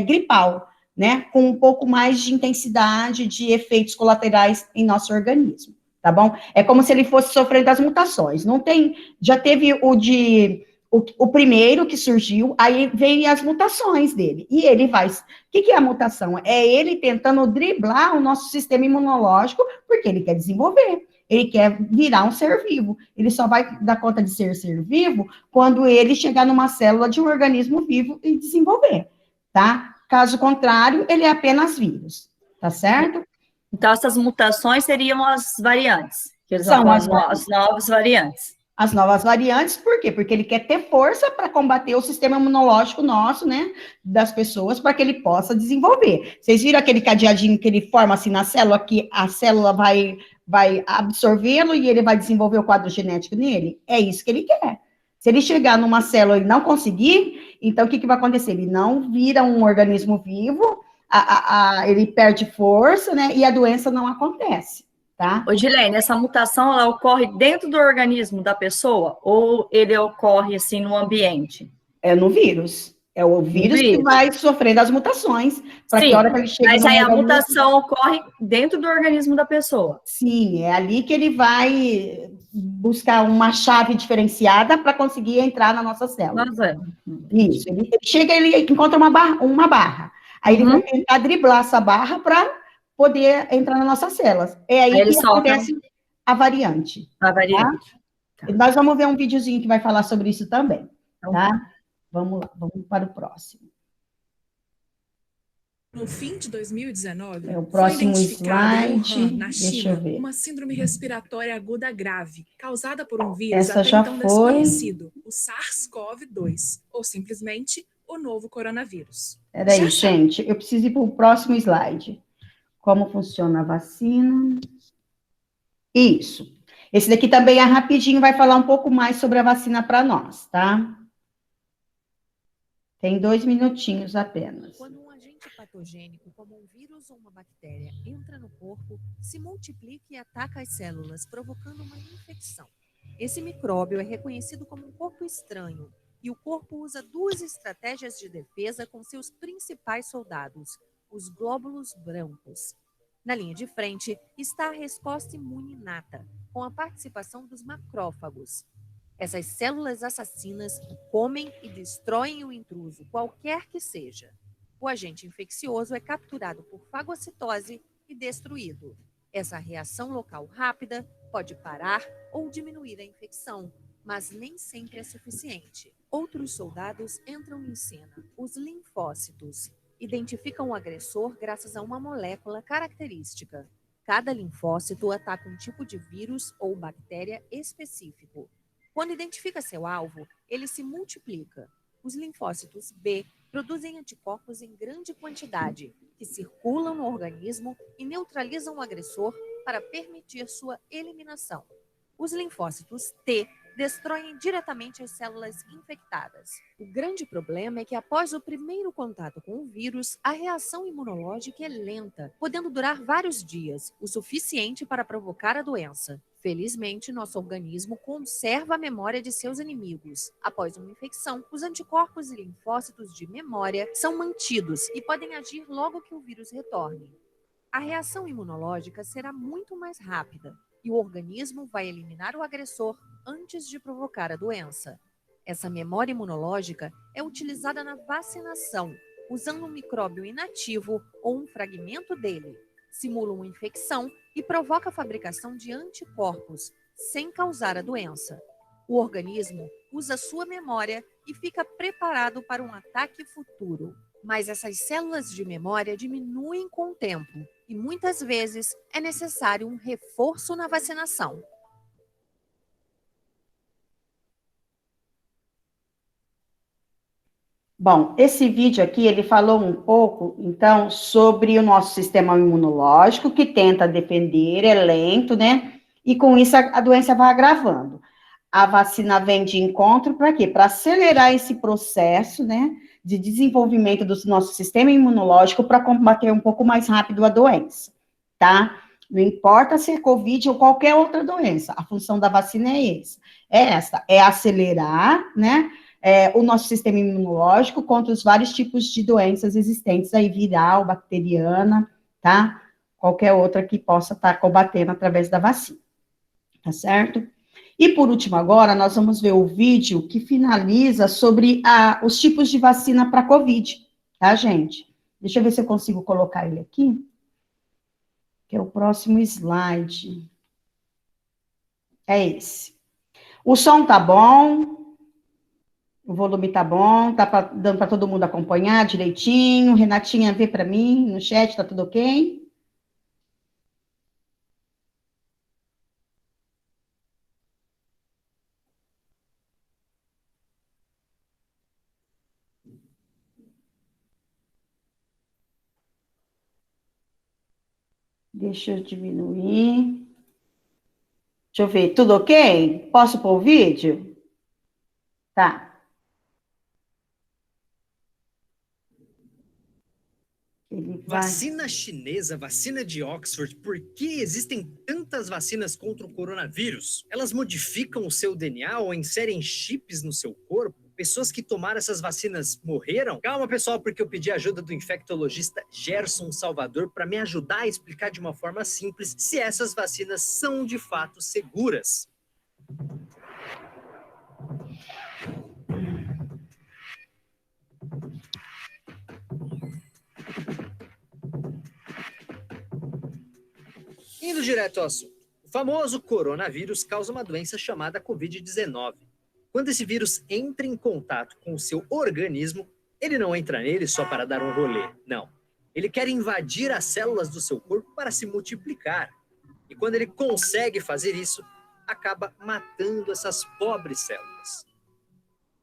gripal, né, com um pouco mais de intensidade de efeitos colaterais em nosso organismo, tá bom? É como se ele fosse sofrendo das mutações. Não tem, já teve o primeiro que surgiu, aí vem as mutações dele, e ele vai, o que é a mutação? É ele tentando driblar o nosso sistema imunológico, porque ele quer desenvolver, ele quer virar um ser vivo, ele só vai dar conta de ser vivo quando ele chegar numa célula de um organismo vivo e desenvolver, tá? Caso contrário, ele é apenas vírus, tá certo? Então, essas mutações seriam as variantes, que eles São vão as as novas variantes. As novas variantes, por quê? Porque ele quer ter força para combater o sistema imunológico nosso, né, das pessoas, para que ele possa desenvolver. Vocês viram aquele cadeadinho que ele forma assim na célula, que a célula vai absorvê-lo e ele vai desenvolver o quadro genético nele? É isso que ele quer. Se ele chegar numa célula e não conseguir, então o que vai acontecer? Ele não vira um organismo vivo, ele perde força, né, e a doença não acontece, tá? Odilene, essa mutação, ela ocorre dentro do organismo da pessoa ou ele ocorre, assim, no ambiente? É no vírus. É o vírus que vai sofrendo as mutações, para que a hora que ele chegue mas no aí a organismo... mutação ocorre dentro do organismo da pessoa. Sim, é ali que ele vai buscar uma chave diferenciada para conseguir entrar na nossa célula. Isso, ele chega, ele encontra uma barra. Aí ele vai tentar driblar essa barra para poder entrar nas nossas células. É aí que acontece a variante. A variante. Tá? Nós vamos ver um videozinho que vai falar sobre isso também, tá? Vamos lá, vamos para o próximo. No fim de 2019, o próximo foi identificada em slide, Wuhan, na China, uma síndrome respiratória aguda grave, causada por um vírus até então desconhecido, o SARS-CoV-2, ou simplesmente o novo coronavírus. Peraí, gente, eu preciso ir para o próximo slide. Como funciona a vacina? Isso. Esse daqui também é rapidinho, vai falar um pouco mais sobre a vacina para nós, tá? Tem 2 minutinhos apenas. Quando um agente patogênico, como um vírus ou uma bactéria, entra no corpo, se multiplica e ataca as células, provocando uma infecção. Esse micróbio é reconhecido como um corpo estranho, e o corpo usa 2 estratégias de defesa com seus principais soldados, os glóbulos brancos. Na linha de frente está a resposta imune inata, com a participação dos macrófagos. Essas células assassinas comem e destroem o intruso, qualquer que seja. O agente infeccioso é capturado por fagocitose e destruído. Essa reação local rápida pode parar ou diminuir a infecção, mas nem sempre é suficiente. Outros soldados entram em cena, os linfócitos. Identificam o agressor graças a uma molécula característica. Cada linfócito ataca um tipo de vírus ou bactéria específico. Quando identifica seu alvo, ele se multiplica. Os linfócitos B produzem anticorpos em grande quantidade, que circulam no organismo e neutralizam o agressor para permitir sua eliminação. Os linfócitos T destroem diretamente as células infectadas. O grande problema é que após o primeiro contato com o vírus, a reação imunológica é lenta, podendo durar vários dias, o suficiente para provocar a doença. Felizmente, nosso organismo conserva a memória de seus inimigos. Após uma infecção, os anticorpos e linfócitos de memória são mantidos e podem agir logo que o vírus retorne. A reação imunológica será muito mais rápida e o organismo vai eliminar o agressor antes de provocar a doença. Essa memória imunológica é utilizada na vacinação, usando um micróbio inativo ou um fragmento dele. Simula uma infecção e provoca a fabricação de anticorpos, sem causar a doença. O organismo usa sua memória e fica preparado para um ataque futuro. Mas essas células de memória diminuem com o tempo e muitas vezes é necessário um reforço na vacinação. Bom, esse vídeo aqui, ele falou um pouco, então, sobre o nosso sistema imunológico, que tenta defender, é lento, né? E com isso a doença vai agravando. A vacina vem de encontro para quê? Para acelerar esse processo, né, de desenvolvimento do nosso sistema imunológico para combater um pouco mais rápido a doença, tá? Não importa se é Covid ou qualquer outra doença, a função da vacina é essa, é acelerar, né, o nosso sistema imunológico contra os vários tipos de doenças existentes aí, viral, bacteriana, tá? Qualquer outra que possa estar combatendo através da vacina, tá certo? E por último agora, nós vamos ver o vídeo que finaliza sobre os tipos de vacina para Covid, tá, gente? Deixa eu ver se eu consigo colocar ele aqui, que é o próximo slide. É esse. O som tá bom? O volume tá bom? Tá dando para todo mundo acompanhar direitinho? Renatinha, vê para mim no chat, tá tudo ok? Deixa eu diminuir. Deixa eu ver, tudo ok? Posso pôr o vídeo? Tá. Vacina chinesa, vacina de Oxford, por que existem tantas vacinas contra o coronavírus? Elas modificam o seu DNA ou inserem chips no seu corpo? Pessoas que tomaram essas vacinas morreram? Calma, pessoal, porque eu pedi a ajuda do infectologista Gerson Salvador para me ajudar a explicar de uma forma simples se essas vacinas são de fato seguras. Indo direto ao assunto. O famoso coronavírus causa uma doença chamada Covid-19. Quando esse vírus entra em contato com o seu organismo, ele não entra nele só para dar um rolê, não. Ele quer invadir as células do seu corpo para se multiplicar. E quando ele consegue fazer isso, acaba matando essas pobres células.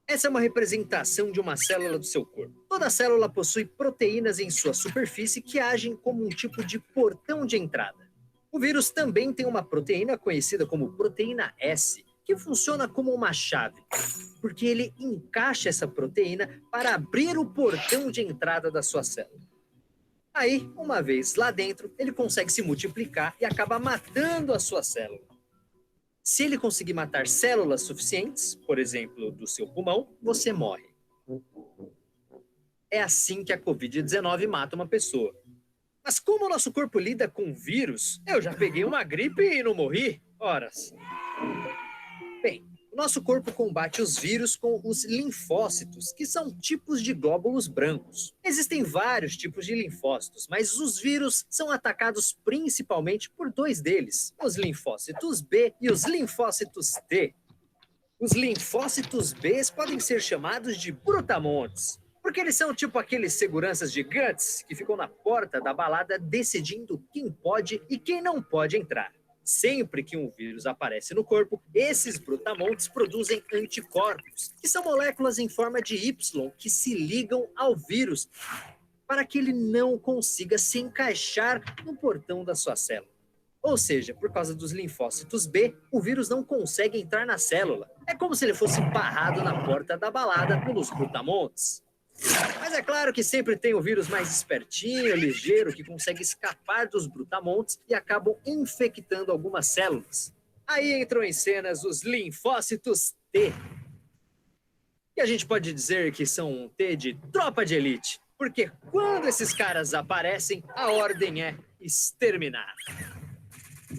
Essa é uma representação de uma célula do seu corpo. Toda célula possui proteínas em sua superfície que agem como um tipo de portão de entrada. O vírus também tem uma proteína conhecida como proteína S, que funciona como uma chave, porque ele encaixa essa proteína para abrir o portão de entrada da sua célula. Aí, uma vez lá dentro, ele consegue se multiplicar e acaba matando a sua célula. Se ele conseguir matar células suficientes, por exemplo, do seu pulmão, você morre. É assim que a Covid-19 mata uma pessoa. Mas como o nosso corpo lida com vírus, eu já peguei uma gripe e não morri? Horas. Bem, o nosso corpo combate os vírus com os linfócitos, que são tipos de glóbulos brancos. Existem vários tipos de linfócitos, mas os vírus são atacados principalmente por dois deles, os linfócitos B e os linfócitos T. Os linfócitos B podem ser chamados de brutamontes, porque eles são tipo aqueles seguranças gigantes que ficam na porta da balada decidindo quem pode e quem não pode entrar. Sempre que um vírus aparece no corpo, esses brutamontes produzem anticorpos, que são moléculas em forma de Y que se ligam ao vírus para que ele não consiga se encaixar no portão da sua célula. Ou seja, por causa dos linfócitos B, o vírus não consegue entrar na célula. É como se ele fosse barrado na porta da balada pelos brutamontes. Mas é claro que sempre tem o vírus mais espertinho, ligeiro, que consegue escapar dos brutamontes e acabam infectando algumas células. Aí entram em cenas os linfócitos T. E a gente pode dizer que são um T de tropa de elite, porque quando esses caras aparecem, a ordem é exterminar.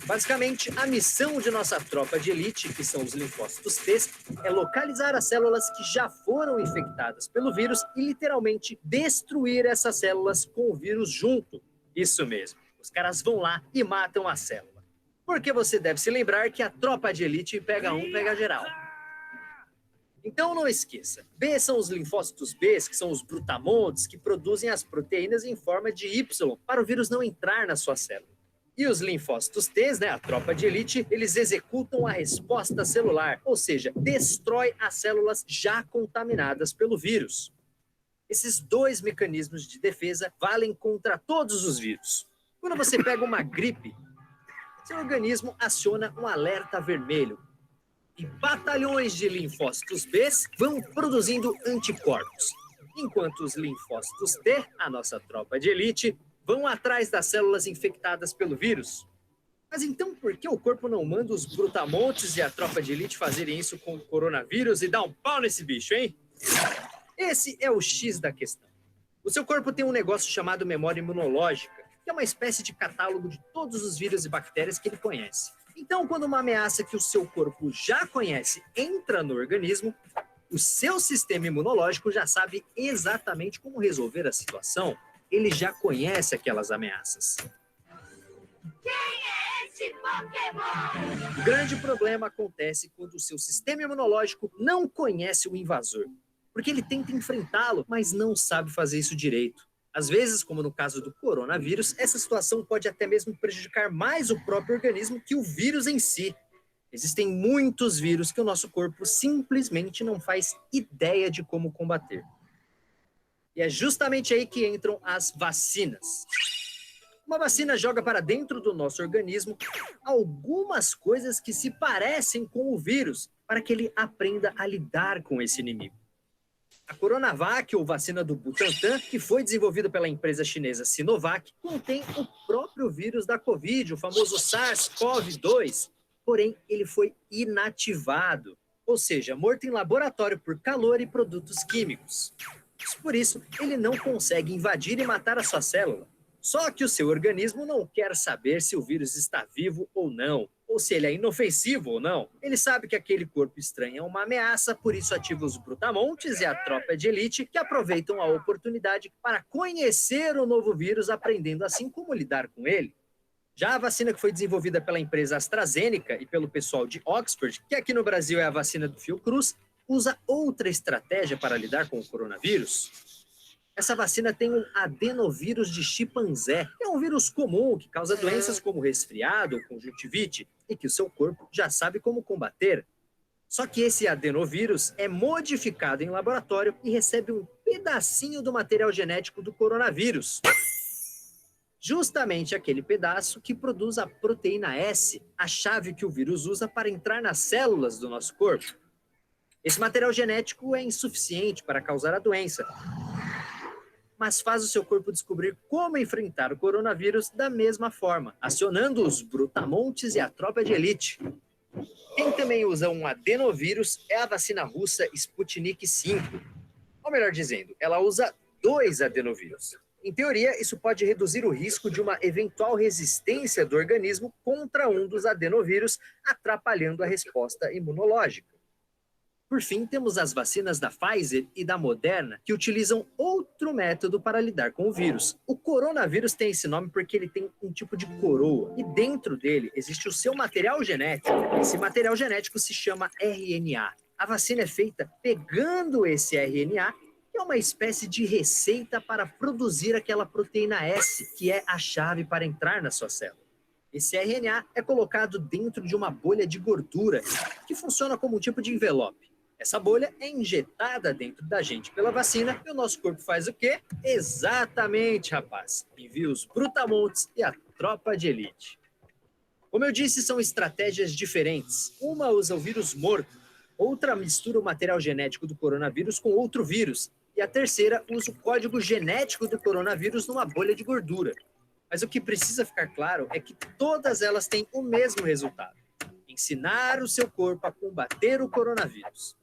Basicamente, a missão de nossa tropa de elite, que são os linfócitos T, é localizar as células que já foram infectadas pelo vírus e literalmente destruir essas células com o vírus junto. Isso mesmo, os caras vão lá e matam a célula. Porque você deve se lembrar que a tropa de elite pega um, pega geral. Então não esqueça, B são os linfócitos B, que são os brutamontes, que produzem as proteínas em forma de Y, para o vírus não entrar na sua célula. E os linfócitos T, a tropa de elite, eles executam a resposta celular, ou seja, destrói as células já contaminadas pelo vírus. Esses dois mecanismos de defesa valem contra todos os vírus. Quando você pega uma gripe, seu organismo aciona um alerta vermelho. E batalhões de linfócitos B vão produzindo anticorpos, enquanto os linfócitos T, a nossa tropa de elite, vão atrás das células infectadas pelo vírus. Mas então por que o corpo não manda os brutamontes e a tropa de elite fazerem isso com o coronavírus e dar um pau nesse bicho, hein? Esse é o X da questão. O seu corpo tem um negócio chamado memória imunológica, que é uma espécie de catálogo de todos os vírus e bactérias que ele conhece. Então, quando uma ameaça que o seu corpo já conhece entra no organismo, o seu sistema imunológico já sabe exatamente como resolver a situação. Ele já conhece aquelas ameaças. Quem é esse Pokémon? O grande problema acontece quando o seu sistema imunológico não conhece o invasor, porque ele tenta enfrentá-lo, mas não sabe fazer isso direito. Às vezes, como no caso do coronavírus, essa situação pode até mesmo prejudicar mais o próprio organismo que o vírus em si. Existem muitos vírus que o nosso corpo simplesmente não faz ideia de como combater. E é justamente aí que entram as vacinas. Uma vacina joga para dentro do nosso organismo algumas coisas que se parecem com o vírus, para que ele aprenda a lidar com esse inimigo. A Coronavac, ou vacina do Butantan, que foi desenvolvida pela empresa chinesa Sinovac, contém o próprio vírus da Covid, o famoso SARS-CoV-2, porém ele foi inativado, ou seja, morto em laboratório por calor e produtos químicos. Por isso, ele não consegue invadir e matar a sua célula. Só que o seu organismo não quer saber se o vírus está vivo ou não, ou se ele é inofensivo ou não. Ele sabe que aquele corpo estranho é uma ameaça, por isso ativa os brutamontes e a tropa de elite, que aproveitam a oportunidade para conhecer o novo vírus, aprendendo assim como lidar com ele. Já a vacina que foi desenvolvida pela empresa AstraZeneca e pelo pessoal de Oxford, que aqui no Brasil é a vacina do Fiocruz, usa outra estratégia para lidar com o coronavírus. Essa vacina tem um adenovírus de chimpanzé, que é um vírus comum que causa doenças como resfriado ou conjuntivite e que o seu corpo já sabe como combater. Só que esse adenovírus é modificado em laboratório e recebe um pedacinho do material genético do coronavírus. Justamente aquele pedaço que produz a proteína S, a chave que o vírus usa para entrar nas células do nosso corpo. Esse material genético é insuficiente para causar a doença, mas faz o seu corpo descobrir como enfrentar o coronavírus da mesma forma, acionando os brutamontes e a tropa de elite. Quem também usa um adenovírus é a vacina russa Sputnik V. Ou melhor dizendo, ela usa 2 adenovírus. Em teoria, isso pode reduzir o risco de uma eventual resistência do organismo contra um dos adenovírus, atrapalhando a resposta imunológica. Por fim, temos as vacinas da Pfizer e da Moderna, que utilizam outro método para lidar com o vírus. O coronavírus tem esse nome porque ele tem um tipo de coroa, e dentro dele existe o seu material genético. Esse material genético se chama RNA. A vacina é feita pegando esse RNA, que é uma espécie de receita para produzir aquela proteína S, que é a chave para entrar na sua célula. Esse RNA é colocado dentro de uma bolha de gordura, que funciona como um tipo de envelope. Essa bolha é injetada dentro da gente pela vacina e o nosso corpo faz o quê? Exatamente, rapaz. Envia os brutamontes e a tropa de elite. Como eu disse, são estratégias diferentes. Uma usa o vírus morto, outra mistura o material genético do coronavírus com outro vírus, e a terceira usa o código genético do coronavírus numa bolha de gordura. Mas o que precisa ficar claro é que todas elas têm o mesmo resultado: ensinar o seu corpo a combater o coronavírus.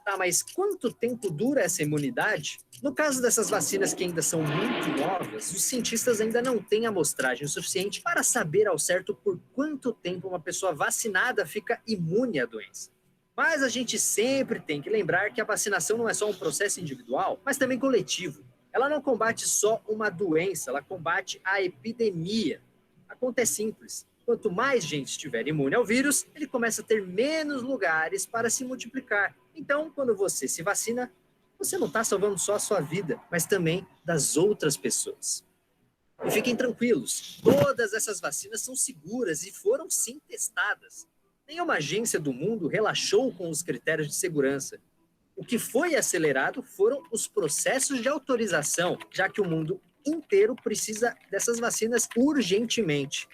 Tá, mas quanto tempo dura essa imunidade? No caso dessas vacinas que ainda são muito novas, os cientistas ainda não têm amostragem suficiente para saber ao certo por quanto tempo uma pessoa vacinada fica imune à doença. Mas a gente sempre tem que lembrar que a vacinação não é só um processo individual, mas também coletivo. Ela não combate só uma doença, ela combate a epidemia. A conta é simples. Quanto mais gente estiver imune ao vírus, ele começa a ter menos lugares para se multiplicar. Então, quando você se vacina, você não está salvando só a sua vida, mas também das outras pessoas. E fiquem tranquilos, todas essas vacinas são seguras e foram sim testadas. Nenhuma agência do mundo relaxou com os critérios de segurança. O que foi acelerado foram os processos de autorização, já que o mundo inteiro precisa dessas vacinas urgentemente.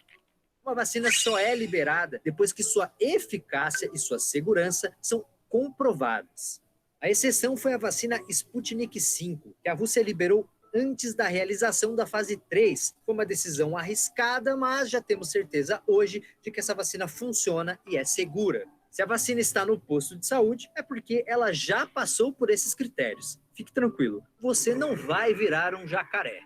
Uma vacina só é liberada depois que sua eficácia e sua segurança são comprovadas. A exceção foi a vacina Sputnik V, que a Rússia liberou antes da realização da fase 3. Foi uma decisão arriscada, mas já temos certeza hoje de que essa vacina funciona e é segura. Se a vacina está no posto de saúde, é porque ela já passou por esses critérios. Fique tranquilo, você não vai virar um jacaré.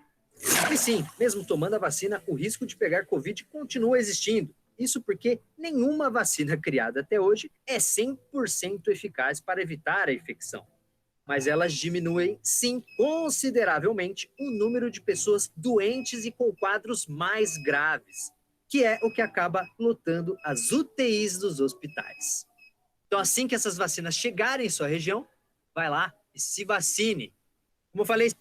E sim, mesmo tomando a vacina, o risco de pegar Covid continua existindo. Isso porque nenhuma vacina criada até hoje é 100% eficaz para evitar a infecção. Mas elas diminuem, sim, consideravelmente o número de pessoas doentes e com quadros mais graves, que é o que acaba lotando as UTIs dos hospitais. Então, assim que essas vacinas chegarem em sua região, vai lá e se vacine. Como eu falei...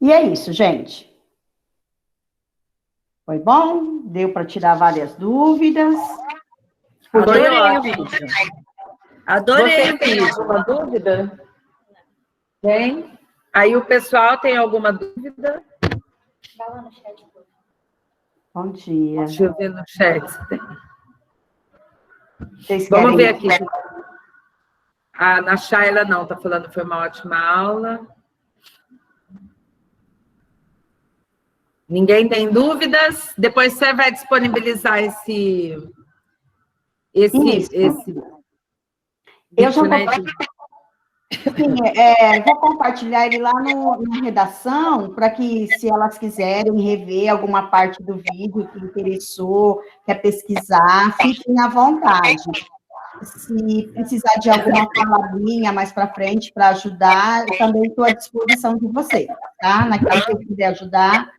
E é isso, gente. Foi bom? Deu para tirar várias dúvidas? Adorei o vídeo. Adorei o Você tem vídeo. alguma dúvida? Tem? Aí o pessoal tem alguma dúvida? Fala no chat, por favor. Bom dia. Deixa eu ver no chat se tem. Vocês Vamos ver querem- aqui. A Ana Shayla não, está falando que foi uma ótima aula. Ninguém tem dúvidas? Depois você vai disponibilizar esse Isso. Eu já vídeo, né? vou compartilhar ele lá na redação, para que, se elas quiserem rever alguma parte do vídeo que interessou, quer pesquisar, fiquem à vontade. Se precisar de alguma palavrinha mais para frente para ajudar, eu também estou à disposição de vocês, tá? Naquilo que eu puder ajudar.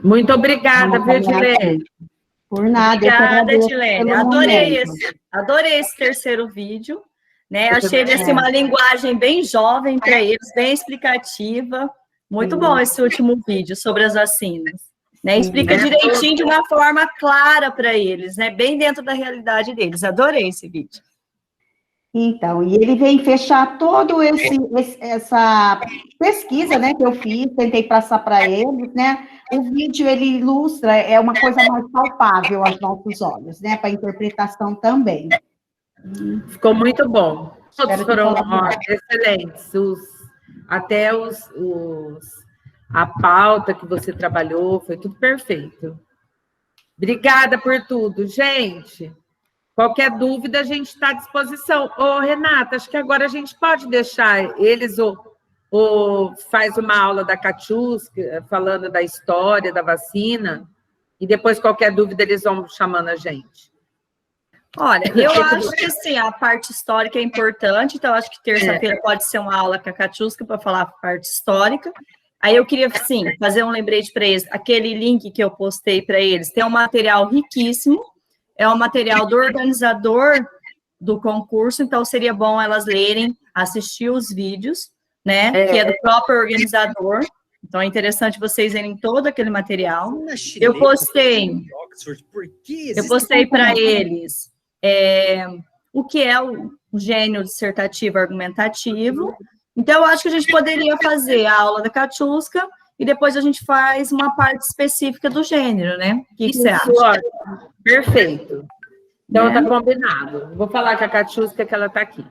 Muito obrigada, viu, Edilene? Por nada. eu que Obrigada, agradeço Edilene. pelo momento. Adorei esse terceiro vídeo, né? Achei ele assim, uma linguagem bem jovem para eles, bem explicativa. Muito bom esse último vídeo sobre as vacinas. Né? Explica direitinho de uma forma clara para eles, né? Bem dentro da realidade deles. Adorei esse vídeo. Então, e ele vem fechar todo essa pesquisa, né, que eu fiz, tentei passar para eles, né? O vídeo, ele ilustra, é uma coisa mais palpável aos nossos olhos, né, para interpretação também. Ficou muito bom. Todos Espero que foram tenha excelentes. Até a pauta que você trabalhou, foi tudo perfeito. Obrigada por tudo, gente. Qualquer dúvida, a gente está à disposição. Ô, Renata, acho que agora a gente pode deixar eles ou faz uma aula da Katiuska, falando da história da vacina, e depois qualquer dúvida eles vão chamando a gente. Olha, eu acho que assim, a parte histórica é importante, então acho que terça-feira pode ser uma aula com a Katiuska para falar a parte histórica. Aí eu queria, sim, fazer um lembrete para eles, aquele link que eu postei para eles, tem um material riquíssimo, é um material do organizador do concurso, então seria bom elas lerem, assistir os vídeos, né, que é do próprio organizador, então é interessante vocês verem todo aquele material. Eu postei para eles o que é o gênio dissertativo argumentativo, então eu acho que a gente poderia fazer a aula da Katiuska e depois a gente faz uma parte específica do gênero, né? O que você acha? Ótimo. Perfeito. Então, tá combinado. Vou falar com a Katiuska que ela tá aqui.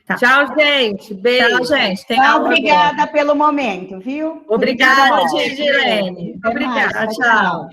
Tá. Tchau, gente. Beijo. Tchau, gente. Tem aula Obrigada agora. pelo momento, viu? Obrigada, Edilene. Até mais. Obrigada. Tchau.